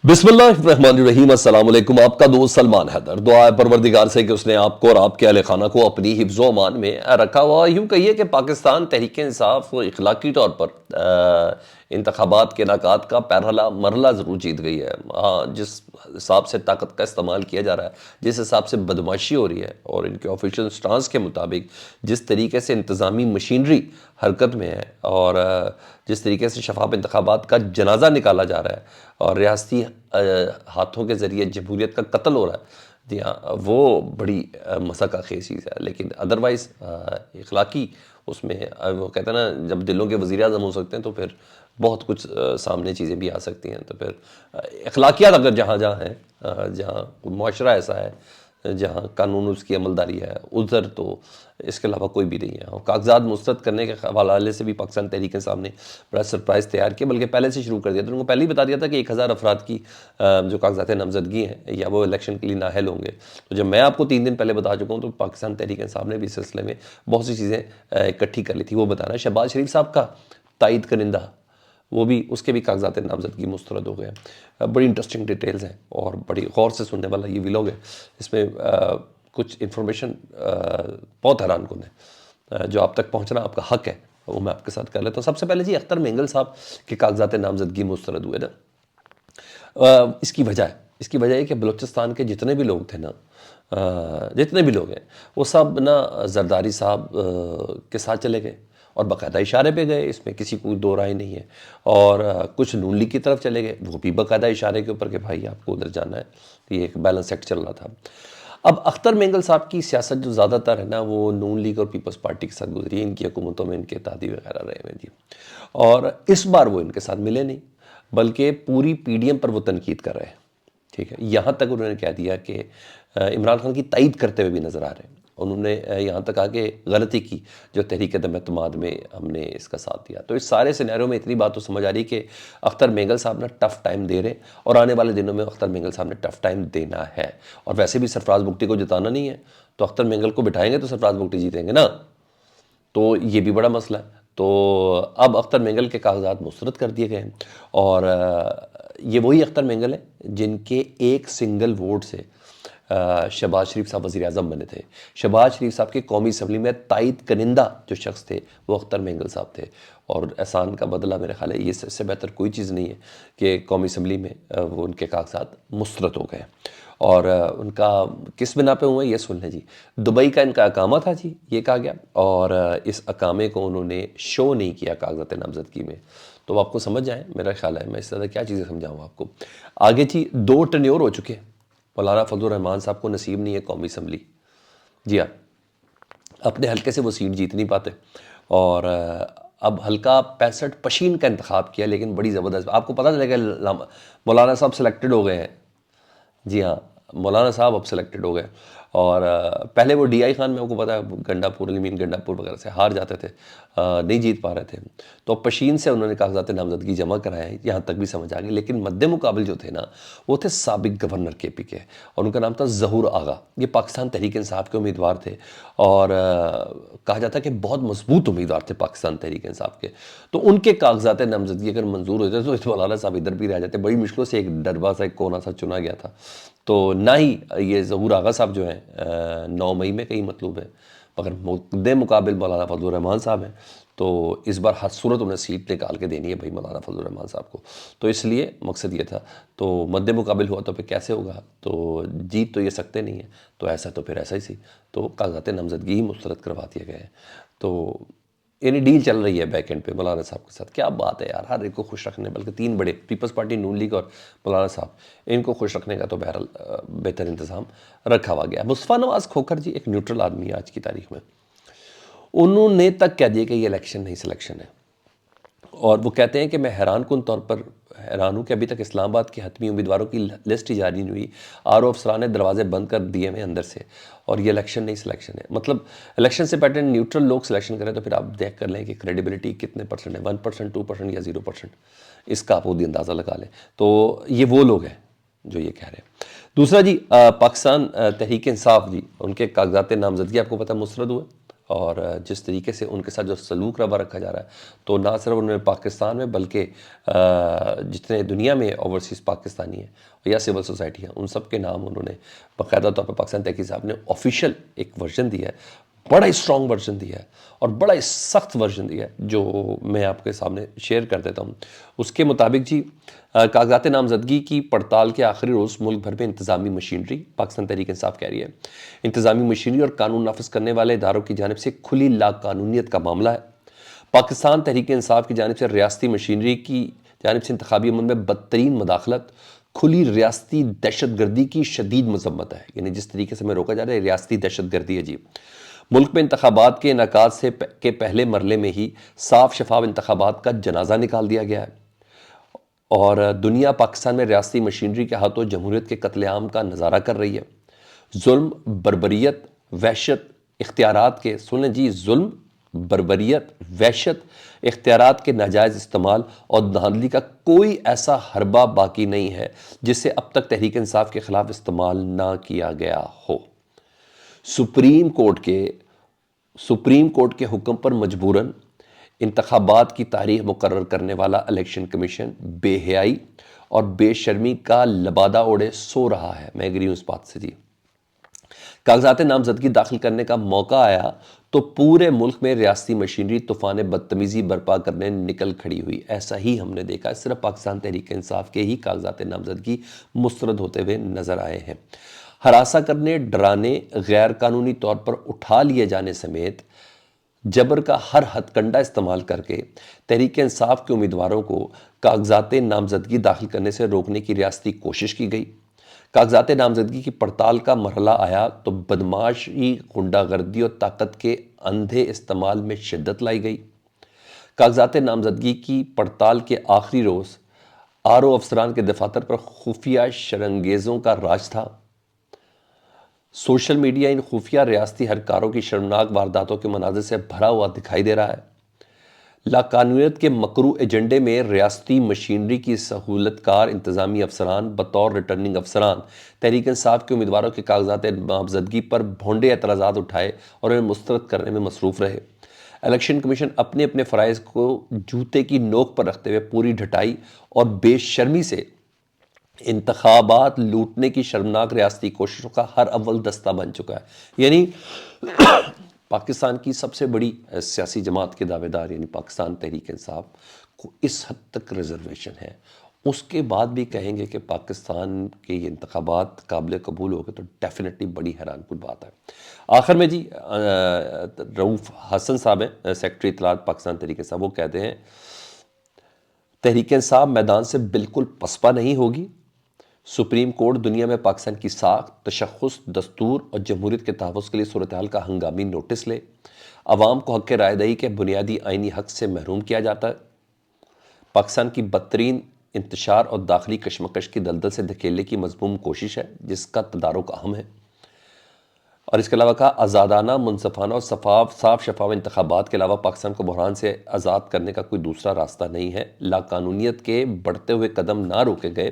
बिस्मिल्लाहिर्रहमानिर्रहीम। अस्सलाम वालेकुम। आपका दोस्त सलमान हैदर। दुआ है परवरदिगार से कि उसने आपको और आपके अहले खाना को अपनी हिफ्ज़ व अमान में रखा हुआ। यूँ कहिए कि पाकिस्तान तहरीक इंसाफ इखलाकी तौर पर इंतखाबात के इनेकात का पहला मरला ज़रूर जीत गई है। हाँ, जिस हिसाब से ताकत का इस्तेमाल किया जा रहा है, जिस हिसाब से बदमाशी हो रही है और इनके ऑफिशियल स्टांस के मुताबिक जिस तरीके से इंतज़ामी मशीनरी हरकत में है और जिस तरीके से शफाफ इंतखाबात का जनाजा निकाला जा रहा है और रियासती हाथों के ज़रिए जमहूरियत का कत्ल हो रहा है, जी हाँ, वो बड़ी मसका खेज चीज़ है। लेकिन अदरवाइज़ इखलाकी उसमें वो कहते हैं ना, जब दिलों के वज़ीर आज़म हो सकते हैं तो फिर बहुत कुछ सामने चीज़ें भी आ सकती हैं। तो फिर इखलाकियात अगर जहाँ जहाँ हैं, जहाँ मुआशरा ऐसा है, जहाँ कानून उसकी अमलदारी है, उधर तो इसके अलावा कोई भी नहीं है। और कागजात मुस्तरद करने के हवाले से भी पाकिस्तान तहरीक इंसाफ ने बड़ा सरप्राइज़ तैयार किया, बल्कि पहले से शुरू कर दिया था। उनको पहले ही बता दिया था कि 1000 अफराद की जो कागजात नामजदगी हैं या वो इलेक्शन के लिए नाअहल होंगे। तो जब मैं आपको 3 दिन पहले बता चुका हूँ, तो पाकिस्तान तहरीक इंसाफ ने भी इस सिलसिले में बहुत सी चीज़ें इकट्ठी कर ली थी। वो बताना है शहबाज शरीफ साहब का तायद करिंदा, वो भी उसके भी कागजात नामजदगी मुस्तरद हो गए। बड़ी इंटरेस्टिंग डिटेल्स हैं और बड़ी गौर से सुनने वाला ये व्लॉग है। इसमें कुछ इन्फॉर्मेशन बहुत हैरान कुन है, जो आप तक पहुंचना आपका हक है, वो मैं आपके साथ कर लेता हूँ। सबसे पहले जी, अख्तर मेंगल साहब के कागजात नामजदगी मुस्तरद हुए ना। इसकी वजह है कि बलूचिस्तान के जितने भी लोग थे ना, जितने भी लोग हैं, वो सब ना जरदारी साहब के साथ चले गए और बाकायदा इशारे पे गए, इसमें किसी को दो राय नहीं है। और कुछ नून लीग की तरफ चले गए, वो भी बाकायदा इशारे के ऊपर कि भाई आपको उधर जाना है। तो ये एक बैलेंस एक्ट चल रहा था। अब अख्तर मेंगल साहब की सियासत जो ज़्यादातर है ना, वो नून लीग और पीपल्स पार्टी के साथ गुजरी है। इनकी हुकूमतों में इनके इत्तेहादी वगैरह रहे हैं जी। और इस बार वो इनके साथ मिले नहीं, बल्कि पूरी पीडीएम पर वो तनकीद कर रहे हैं। ठीक है, यहाँ तक उन्होंने कह दिया कि इमरान खान की तायद करते हुए भी नज़र आ रहे हैं। उन्होंने यहाँ तक आके गलती की जो तहरीक दम-ए-एतमाद में हमने इसका साथ दिया। तो इस सारे सिनेरियो में इतनी बात तो समझ आ रही कि अख्तर मेंगल साहब ना टफ़ टाइम दे रहे, और आने वाले दिनों में अख्तर मेंगल साहब ने टफ़ टाइम देना है। और वैसे भी सरफराज बुगटी को जिताना नहीं है, तो अख्तर मेंगल को बिठाएंगे तो सरफराज बुगटी जीतेंगे ना, तो ये भी बड़ा मसला है। तो अब अख्तर मेंगल के कागजात मुस्तरद कर दिए गए हैं, और ये वही अख्तर मेंगल है जिनके एक सिंगल वोट से शहबाज शरीफ साहब वज़ीर आज़म बने थे। शहबाज शरीफ साहब की कौमी असम्बली में तायद कनिंदा जो शख्स थे वो अख्तर मेंगल साहब थे। और एहसान का बदला मेरे ख्याल है ये इससे बेहतर कोई चीज़ नहीं है कि कौमी असम्बली में वो उनके कागजात मुस्तरद हो गए। और उनका किस बिना पे हुआ ये सुन लें जी। दुबई का इनका अकामा था जी, ये कहा गया, और इस अकामे को उन्होंने शो नहीं किया कागजात नामजदगी में। तो आपको समझ जाए, मेरा ख्याल है मैं इस तरह क्या चीज़ें समझाऊँ आपको आगे जी। 2 टर्न्योर हो चुके हैं, मौलाना फजलुर रहमान साहब को नसीब नहीं है कौमी असम्बली। जी हाँ, अपने हल्के से वो सीट जीत नहीं पाते। और अब हल्का 65 पशीन का इंतखाब किया, लेकिन बड़ी ज़बरदस्त, आपको पता चलेगा मौलाना साहब सेलेक्टेड हो गए हैं। जी हाँ, मौलाना साहब अब सेलेक्टेड हो गए। और पहले वो DI खान में आपको पता है गंडापुर, अलीमीन गंडापुर वगैरह से हार जाते थे, नहीं जीत पा रहे थे। तो पशीन से उन्होंने कागजात नामजदगी जमा कराए, यहाँ तक भी समझ आ गई। लेकिन मद्दे मुकाबिल जो थे ना, वो थे साबिक गवर्नर KP के, और उनका नाम था ज़हूर आगा। ये पाकिस्तान तहरीक इंसाफ के उम्मीदवार थे, और कहा जाता है कि बहुत मजबूत उम्मीदवार थे पाकिस्तान तहरीक इंसाफ के। तो उनके कागजात नामजदगी अगर मंजूर होते तो मौलाना साहब इधर भी रह जाते। बड़ी मुश्किलों से एक डरबा सा, एक कोना सा चुना गया था। तो ना ही ये ज़हूर आगा साहब जो हैं 9 मई में कहीं मतलूब है, मगर मुद्दे मुकाबिल मौलाना फजलुर रहमान साहब हैं। तो इस बार हर सूरत उन्हें सीट निकाल के देनी है भाई मौलाना फजलुर रहमान साहब को। तो इसलिए मकसद ये था। तो मद्दे मुकाबिल हुआ तो फिर कैसे होगा, तो जीत तो ये सकते नहीं है, तो ऐसा तो फिर ऐसा ही सी। तो कागजात नामजदगी ही मुस्तरद करवा दिए गए हैं। तो यानी डील चल रही है बैक एंड पे मौलाना साहब के साथ। क्या बात है यार, हर एक को खुश रखने, बल्कि 3 बड़े, पीपल्स पार्टी, नून लीग और मौलाना साहब, इनको खुश रखने का तो बहरहाल बेहतर इंतज़ाम रखा हुआ गया। मुस्तफ़ा नवाज़ खोखर जी एक न्यूट्रल आदमी है आज की तारीख में। उन्होंने तक कह दिया कि ये इलेक्शन नहीं सिलेक्शन है, और वो कहते हैं कि मैं हैरान तौर पर हैरान हूँ कि अभी तक इस्लामाबाद के हतमी उम्मीदवारों की लिस्ट ही जारी नहीं हुई। RO अफसरान ने दरवाजे बंद कर दिए हैं अंदर से, और ये इलेक्शन नहीं सिलेक्शन है। मतलब इलेक्शन से पहले न्यूट्रल लोग सिलेक्शन करें तो फिर आप देख कर लें कि क्रेडिबिलिटी कितने % है, 1%, 2% या 0%, इसका आप खुद ही अंदाज़ा लगा लें। तो ये वो लोग हैं जो ये कह रहे हैं। दूसरा जी, पाकिस्तान तहरीक इंसाफ जी, उनके कागजात नामजदगी आपको पता मुस्तरद हुए, اور جس طریقے سے ان کے ساتھ جو سلوک روا رکھا جا رہا ہے، تو نہ صرف انہوں نے پاکستان میں بلکہ جتنے دنیا میں اوورسیز پاکستانی ہیں یا سول سوسائٹی ہیں، ان سب کے نام انہوں نے باقاعدہ طور پر پاکستان تحقیق صاحب نے آفیشیل ایک ورژن دیا ہے، بڑا ہی اسٹرانگ ورژن دیا ہے اور بڑا ہی سخت ورژن دیا ہے، جو میں آپ کے سامنے شیئر کر دیتا ہوں۔ اس کے مطابق جی کاغذات نامزدگی کی پڑتال کے آخری روز ملک بھر میں انتظامی مشینری، پاکستان تحریک انصاف کہہ رہی ہے، انتظامی مشینری اور قانون نافذ کرنے والے اداروں کی جانب سے کھلی لا قانونیت کا معاملہ ہے۔ پاکستان تحریک انصاف کی جانب سے ریاستی مشینری کی جانب سے انتخابی عمل میں بدترین مداخلت، کھلی ریاستی دہشت گردی کی شدید مذمت ہے۔ یعنی جس طریقے سے میں روکا جا رہا ہے، ریاستی دہشت گردی ہے جی۔ ملک میں انتخابات کے انعقاد کے پہلے مرحلے میں ہی صاف شفاف انتخابات کا جنازہ نکال دیا گیا ہے، اور دنیا پاکستان میں ریاستی مشینری کے ہاتھوں جمہوریت کے قتل عام کا نظارہ کر رہی ہے۔ ظلم، بربریت، وحشت، اختیارات کے سنیں جی، ظلم، بربریت، وحشت، اختیارات کے ناجائز استعمال اور دھاندلی کا کوئی ایسا حربہ باقی نہیں ہے جسے اب تک تحریک انصاف کے خلاف استعمال نہ کیا گیا ہو۔ سپریم کورٹ کے حکم پر مجبوراً انتخابات کی تاریخ مقرر کرنے والا الیکشن کمیشن بے حیائی اور بے شرمی کا لبادہ اوڑھے سو رہا ہے۔ میں ایگری ہوں اس بات سے جی۔ کاغذات نامزدگی داخل کرنے کا موقع آیا تو پورے ملک میں ریاستی مشینری طوفان بدتمیزی برپا کرنے نکل کھڑی ہوئی۔ ایسا ہی ہم نے دیکھا، صرف پاکستان تحریک انصاف کے ہی کاغذات نامزدگی مسترد ہوتے ہوئے نظر آئے ہیں۔ ہراساں کرنے، ڈرانے، غیر قانونی طور پر اٹھا لیے جانے سمیت جبر کا ہر ہتھ کنڈا استعمال کر کے تحریک انصاف کے امیدواروں کو کاغذات نامزدگی داخل کرنے سے روکنے کی ریاستی کوشش کی گئی۔ کاغذات نامزدگی کی پڑتال کا مرحلہ آیا تو بدماشی، غنڈہ گردی اور طاقت کے اندھے استعمال میں شدت لائی گئی۔ کاغذات نامزدگی کی پڑتال کے آخری روز آر او افسران کے دفاتر پر خفیہ شرانگیزوں کا راج تھا۔ سوشل میڈیا ان خفیہ ریاستی ہرکاروں کی شرمناک وارداتوں کے مناظر سے بھرا ہوا دکھائی دے رہا ہے۔ لاقانونیت کے مکروہ ایجنڈے میں ریاستی مشینری کی سہولت کار انتظامی افسران بطور ریٹرننگ افسران تحریک انصاف کے امیدواروں کے کاغذات نامزدگی پر بھونڈے اعتراضات اٹھائے اور انہیں مسترد کرنے میں مصروف رہے۔ الیکشن کمیشن اپنے اپنے فرائض کو جوتے کی نوک پر رکھتے ہوئے پوری ڈھٹائی اور بے شرمی سے انتخابات لوٹنے کی شرمناک ریاستی کوششوں کا ہر اول دستہ بن چکا ہے۔ یعنی پاکستان کی سب سے بڑی سیاسی جماعت کے دعوے دار یعنی پاکستان تحریک انصاف کو اس حد تک ریزرویشن ہے، اس کے بعد بھی کہیں گے کہ پاکستان کے یہ انتخابات قابل قبول ہو گئے تو ڈیفینیٹلی بڑی حیران کن بات ہے۔ آخر میں جی رؤوف حسن صاحب ہیں، سیکرٹری اطلاعات پاکستان تحریک انصاف، وہ کہتے ہیں تحریک انصاف میدان سے بالکل پسپا نہیں ہوگی۔ سپریم کورٹ دنیا میں پاکستان کی ساکھ، تشخص، دستور اور جمہوریت کے تحفظ کے لیے صورتحال کا ہنگامی نوٹس لے۔ عوام کو حق رائے دہی کے بنیادی آئینی حق سے محروم کیا جاتا ہے۔ پاکستان کی بدترین انتشار اور داخلی کشمکش کی دلدل سے دھکیلنے کی مذموم کوشش ہے جس کا تدارک اہم ہے۔ اور اس کے علاوہ کہا آزادانہ، منصفانہ اور صاف شفاف انتخابات کے علاوہ پاکستان کو بحران سے آزاد کرنے کا کوئی دوسرا راستہ نہیں ہے۔ لاقانونیت کے بڑھتے ہوئے قدم نہ روکے گئے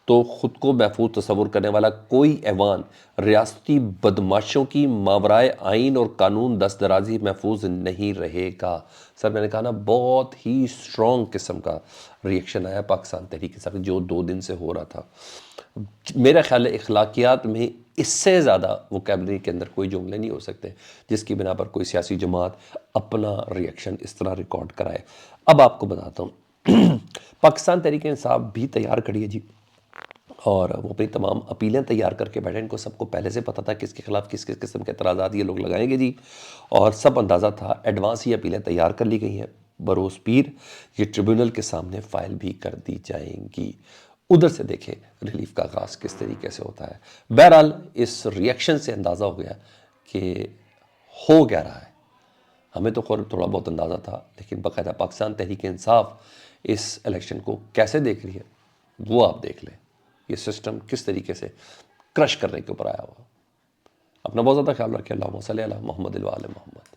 تو خود کو محفوظ تصور کرنے والا کوئی ایوان ریاستی بدماشوں کی ماورائے آئین اور قانون دست درازی محفوظ نہیں رہے گا۔ سر میں نے کہا نا، بہت ہی اسٹرانگ قسم کا ریئیکشن آیا پاکستان تحریک انصاف جو 2 دن سے ہو رہا تھا۔ میرا خیال ہے اخلاقیات میں اس سے زیادہ ووکیبلری کے اندر کوئی جملے نہیں ہو سکتے جس کی بنا پر کوئی سیاسی جماعت اپنا ریئیکشن اس طرح ریکارڈ کرائے۔ اب آپ کو بتاتا ہوں، پاکستان تحریک انصاف بھی تیار کھڑی ہے جی، اور وہ اپنی تمام اپیلیں تیار کر کے بیٹھے۔ ان کو سب کو پہلے سے پتہ تھا کس کے خلاف کس کس قسم کے اعتراضات یہ لوگ لگائیں گے جی، اور سب اندازہ تھا، ایڈوانس ہی اپیلیں تیار کر لی گئی ہیں۔ بروز پیر یہ ٹریبیونل کے سامنے فائل بھی کر دی جائیں گی۔ ادھر سے دیکھیں ریلیف کا آغاز کس طریقے سے ہوتا ہے۔ بہرحال اس ریئیکشن سے اندازہ ہو گیا کہ ہو کیا رہا ہے۔ ہمیں تو خود تھوڑا بہت اندازہ تھا، لیکن باقاعدہ پاکستان تحریک انصاف اس الیکشن کو کیسے دیکھ رہی ہے وہ آپ دیکھ لیں، یہ سسٹم کس طریقے سے کرش کرنے کے اوپر آیا ہوا۔ اپنا بہت زیادہ خیال رکھیں۔ اللہم صلی علی محمد و آل محمد۔